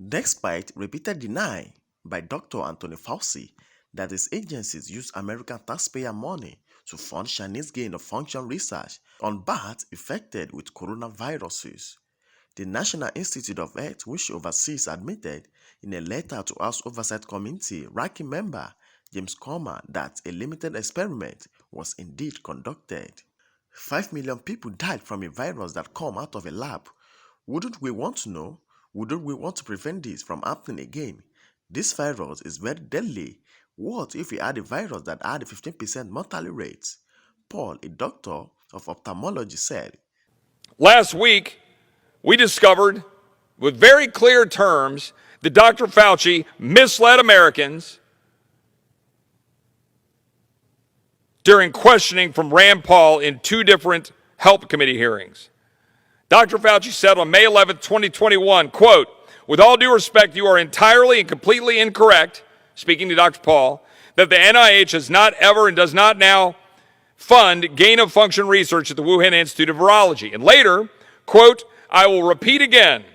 Despite repeated denial by Dr. Anthony Fauci that his agencies use American taxpayer money to fund Chinese gain-of-function research on bats infected with coronaviruses, the National Institute of Health, which oversees, admitted in a letter to House Oversight Committee ranking member James Comer that a limited experiment was indeed conducted. 5 million people died from a virus that come out of a lab. Wouldn't we want to know? Wouldn't we want to prevent this from happening again? This virus is very deadly. What if we had a virus that had a 15% mortality rate? Paul, a doctor of ophthalmology, said, Last week, we discovered with very clear terms that Dr. Fauci misled Americans during questioning from Rand Paul in 2 different Health Committee hearings. Dr. Fauci said on May 11, 2021, quote, "With all due respect, you are entirely and completely incorrect," speaking to Dr. Paul, "that the NIH has not ever and does not now fund gain-of-function research at the Wuhan Institute of Virology." And later, quote, "I will repeat again,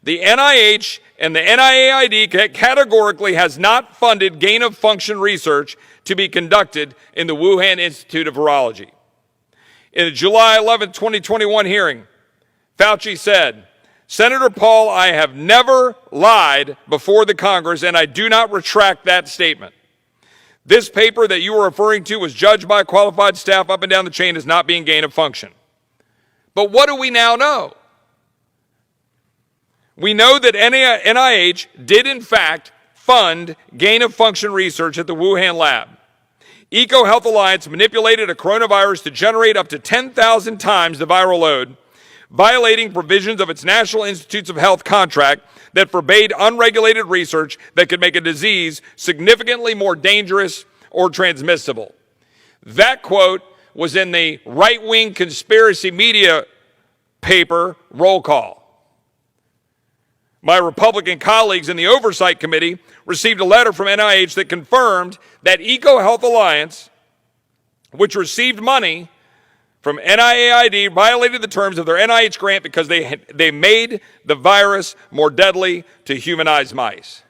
the NIH and the NIAID categorically has not funded gain-of-function research to be conducted in the Wuhan Institute of Virology." In the July 11, 2021 hearing, Fauci said, "Senator Paul, I have never lied before the Congress, and I do not retract that statement. This paper that you are referring to was judged by qualified staff up and down the chain as not being gain of function." But what do we now know? We know that NIH did in fact fund gain of function research at the Wuhan lab. EcoHealth Alliance manipulated a coronavirus to generate up to 10,000 times the viral load, violating provisions of its National Institutes of Health contract that forbade unregulated research that could make a disease significantly more dangerous or transmissible. That quote was in the right-wing conspiracy media paper Roll Call. My Republican colleagues in the Oversight Committee received a letter from NIH that confirmed that EcoHealth Alliance, which received money from NIAID, violated the terms of their NIH grant because they made the virus more deadly to humanized mice.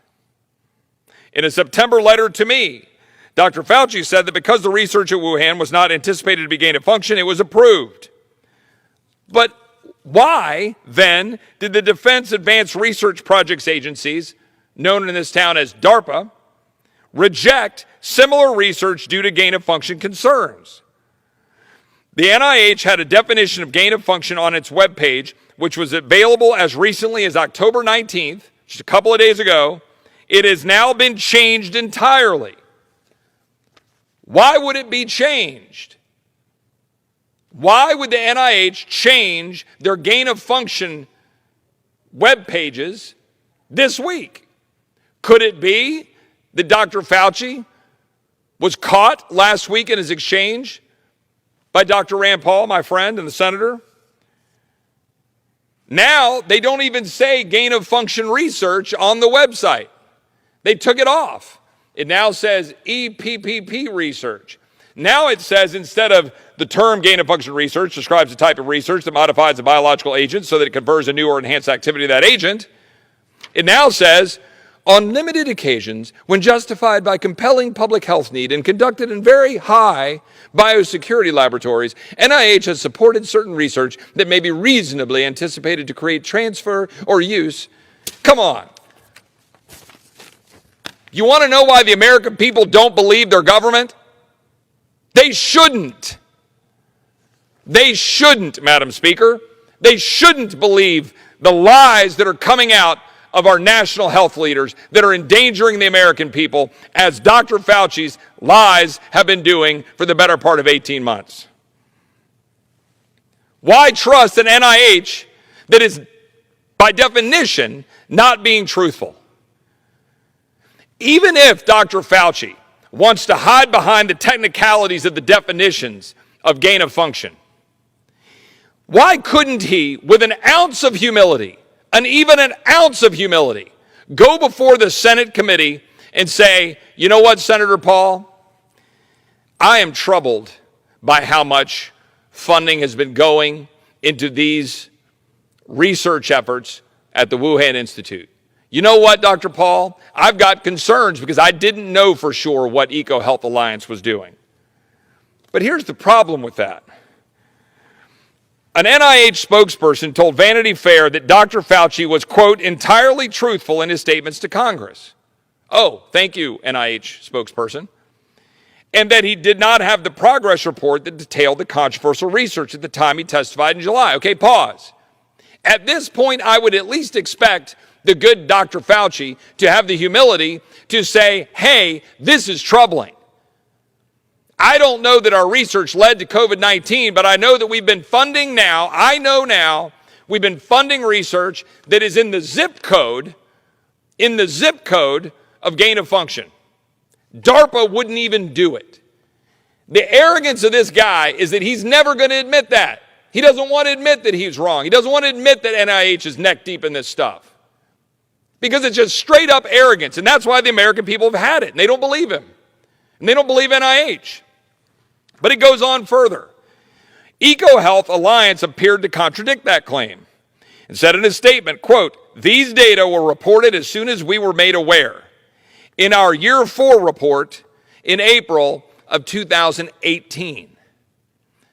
In a September letter to me, Dr. Fauci said that because the research at Wuhan was not anticipated to be gain of function, it was approved. But why, then, did the Defense Advanced Research Projects agencies, known in this town as DARPA, reject similar research due to gain of function concerns? The NIH had a definition of gain of function on its webpage, which was available as recently as October 19th, just a couple of days ago. It has now been changed entirely. Why would it be changed? Why would the NIH change their gain of function web pages this week? Could it be that Dr. Fauci was caught last week in his exchange by Dr. Rand Paul, my friend, and the senator? Now they don't even say gain of function research on the website. They took it off. It now says EPPP research. Now it says, instead of the term gain of function research describes the type of research that modifies a biological agent so that it confers a new or enhanced activity to that agent, it now says, on limited occasions, when justified by compelling public health need and conducted in very high biosecurity laboratories, NIH has supported certain research that may be reasonably anticipated to create transfer or use. Come on. You want to know why the American people don't believe their government? They shouldn't. They shouldn't, Madam Speaker. They shouldn't believe the lies that are coming out of our national health leaders that are endangering the American people, as Dr. Fauci's lies have been doing for the better part of 18 months. Why trust an NIH that is, by definition, not being truthful? Even if Dr. Fauci wants to hide behind the technicalities of the definitions of gain of function, why couldn't he, with an ounce of humility, and even an ounce of humility, go before the Senate committee and say, you know what, Senator Paul? I am troubled by how much funding has been going into these research efforts at the Wuhan Institute. You know what, Dr. Paul? I've got concerns because I didn't know for sure what EcoHealth Alliance was doing. But here's the problem with that. An NIH spokesperson told Vanity Fair that Dr. Fauci was, quote, entirely truthful in his statements to Congress. Oh, thank you, NIH spokesperson. And that he did not have the progress report that detailed the controversial research at the time he testified in July. Okay, pause. At this point, I would at least expect the good Dr. Fauci to have the humility to say, hey, this is troubling. I don't know that our research led to COVID-19, but I know that we've been funding now, we've been funding research that is in the zip code of gain of function. DARPA wouldn't even do it. The arrogance of this guy is that he's never going to admit that. He doesn't want to admit that he's wrong. He doesn't want to admit that NIH is neck deep in this stuff. Because it's just straight up arrogance. And that's why the American people have had it. And they don't believe him. And they don't believe NIH. But it goes on further. EcoHealth Alliance appeared to contradict that claim and said in a statement, quote, these data were reported as soon as we were made aware in our year 4 report in April of 2018.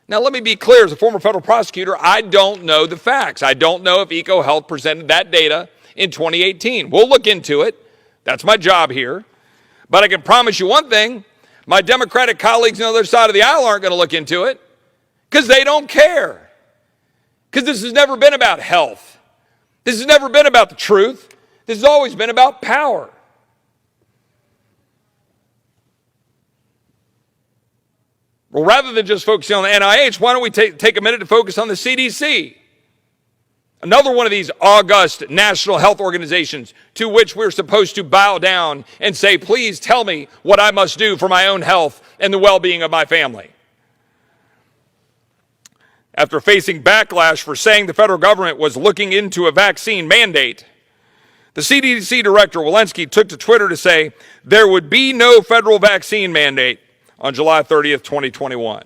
Now, let me be clear. As a former federal prosecutor, I don't know the facts. I don't know if EcoHealth presented that data in 2018. We'll look into it. That's my job here. But I can promise you one thing. My Democratic colleagues on the other side of the aisle aren't going to look into it because they don't care. Because this has never been about health. This has never been about the truth. This has always been about power. Well, rather than just focusing on the NIH, why don't we take a minute to focus on the CDC? Another one of these august national health organizations to which we're supposed to bow down and say, please tell me what I must do for my own health and the well-being of my family. After facing backlash for saying the federal government was looking into a vaccine mandate, the CDC director, Walensky, took to Twitter to say there would be no federal vaccine mandate on July 30th, 2021.